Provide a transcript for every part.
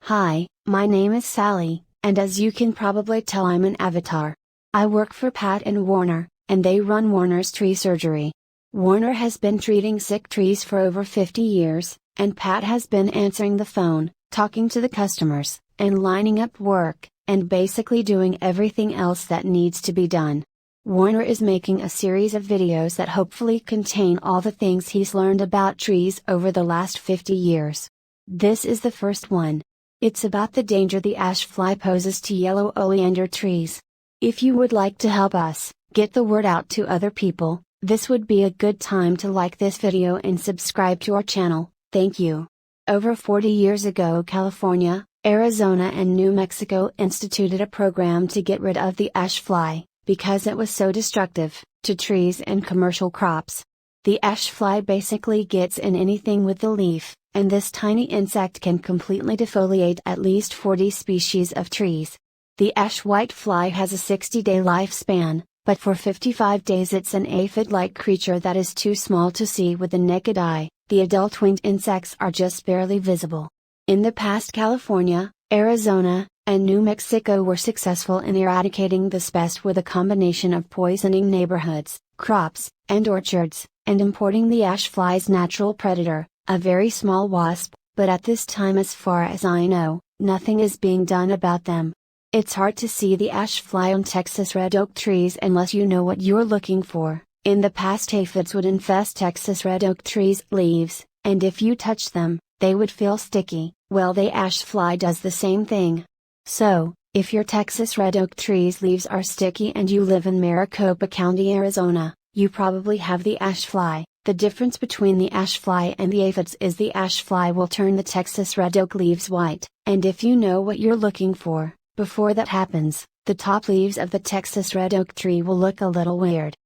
Hi, my name is Sally, and as you can probably tell I'm an avatar. I work for Pat and Warner, and they run Warner's tree surgery. Warner has been treating sick trees for over 50 years, and Pat has been answering the phone, talking to the customers, and lining up work, and basically doing everything else that needs to be done. Warner is making a series of videos that hopefully contain all the things he's learned about trees over the last 50 years. This is the first one. It's about the danger the ash fly poses to yellow oleander trees. If you would like to help us get the word out to other people, this would be a good time to like this video and subscribe to our channel, thank you. Over 40 years ago, California, Arizona and New Mexico instituted a program to get rid of the ash fly, because it was so destructive to trees and commercial crops. The ash fly basically gets in anything with the leaf, and this tiny insect can completely defoliate at least 40 species of trees. The ash whitefly has a 60-day lifespan, but for 55 days it's an aphid-like creature that is too small to see with the naked eye. The adult winged insects are just barely visible. In the past, California, Arizona, and New Mexico were successful in eradicating this pest with a combination of poisoning neighborhoods, crops, and orchards, and importing the ash fly's natural predator, a very small wasp, but at this time, as far as I know, nothing is being done about them. It's hard to see the ash fly on Texas red oak trees unless you know what you're looking for. In the past, aphids would infest Texas red oak trees' leaves, and if you touch them, they would feel sticky. Well, the ash fly does the same thing. So, if your Texas red oak tree's leaves are sticky and you live in Maricopa County, Arizona, you probably have the ash fly. The difference between the ash fly and the aphids is the ash fly will turn the Texas red oak leaves white, and if you know what you're looking for, before that happens, the top leaves of the Texas red oak tree will look a little weird.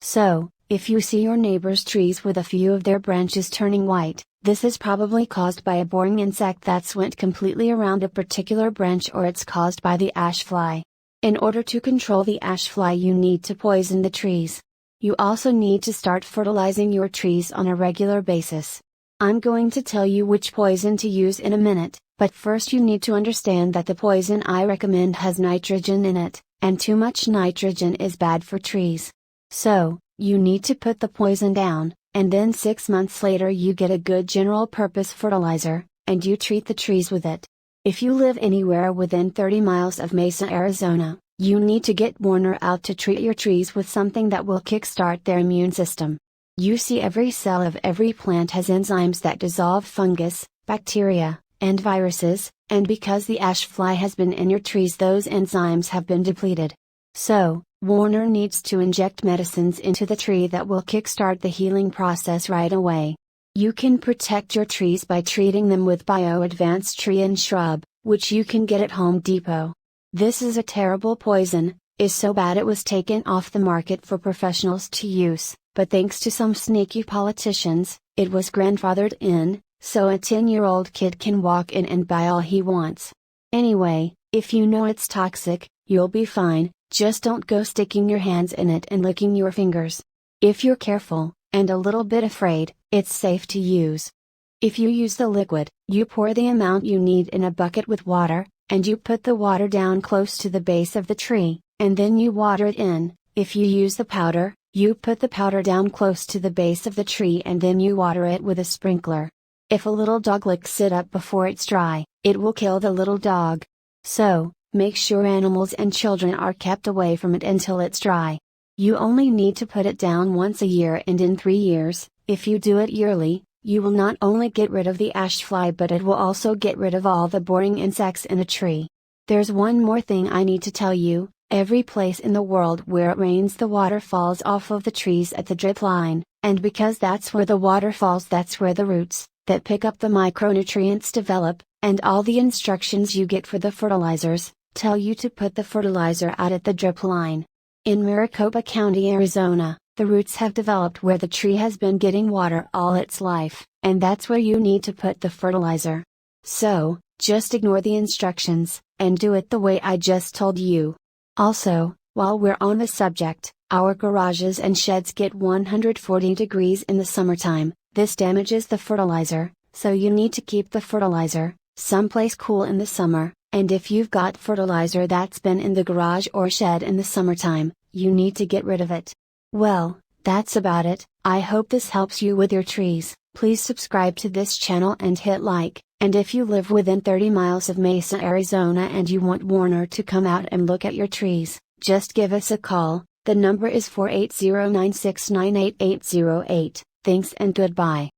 So, if you see your neighbor's trees with a few of their branches turning white, this is probably caused by a boring insect that's went completely around a particular branch, or it's caused by the ash fly. In order to control the ash fly, you need to poison the trees. You also need to start fertilizing your trees on a regular basis. I'm going to tell you which poison to use in a minute, but first you need to understand that the poison I recommend has nitrogen in it, and too much nitrogen is bad for trees. So, you need to put the poison down, and then 6 months later you get a good general purpose fertilizer, and you treat the trees with it. If you live anywhere within 30 miles of Mesa, Arizona, you need to get Warner out to treat your trees with something that will kickstart their immune system. You see, every cell of every plant has enzymes that dissolve fungus, bacteria, and viruses, and because the ash fly has been in your trees, those enzymes have been depleted. So, Warner needs to inject medicines into the tree that will kickstart the healing process right away. You can protect your trees by treating them with Bio-Advanced Tree and Shrub, which you can get at Home Depot. This is a terrible poison, is so bad it was taken off the market for professionals to use, but thanks to some sneaky politicians, it was grandfathered in, so a 10-year-old kid can walk in and buy all he wants. Anyway, if you know it's toxic, you'll be fine, just don't go sticking your hands in it and licking your fingers. If you're careful, and a little bit afraid, it's safe to use. If you use the liquid, you pour the amount you need in a bucket with water, and you put the water down close to the base of the tree, and then you water it in. If you use the powder, you put the powder down close to the base of the tree and then you water it with a sprinkler. If a little dog licks it up before it's dry, it will kill the little dog. So, make sure animals and children are kept away from it until it's dry. You only need to put it down once a year, and in 3 years, if you do it yearly, you will not only get rid of the ash fly, but it will also get rid of all the boring insects in a tree. There's one more thing I need to tell you. Every place in the world where it rains, the water falls off of the trees at the drip line, and because that's where the water falls, that's where the roots, that pick up the micronutrients, develop, and all the instructions you get for the fertilizers, tell you to put the fertilizer out at the drip line. In Maricopa County, Arizona, the roots have developed where the tree has been getting water all its life, and that's where you need to put the fertilizer. So, just ignore the instructions, and do it the way I just told you. Also, while we're on the subject, our garages and sheds get 140 degrees in the summertime. This damages the fertilizer, so you need to keep the fertilizer, someplace cool in the summer, and if you've got fertilizer that's been in the garage or shed in the summertime, you need to get rid of it. Well, that's about it. I hope this helps you with your trees. Please subscribe to this channel and hit like, and if you live within 30 miles of Mesa, Arizona and you want Warner to come out and look at your trees, just give us a call. The number is 480-969-8808. Thanks and goodbye.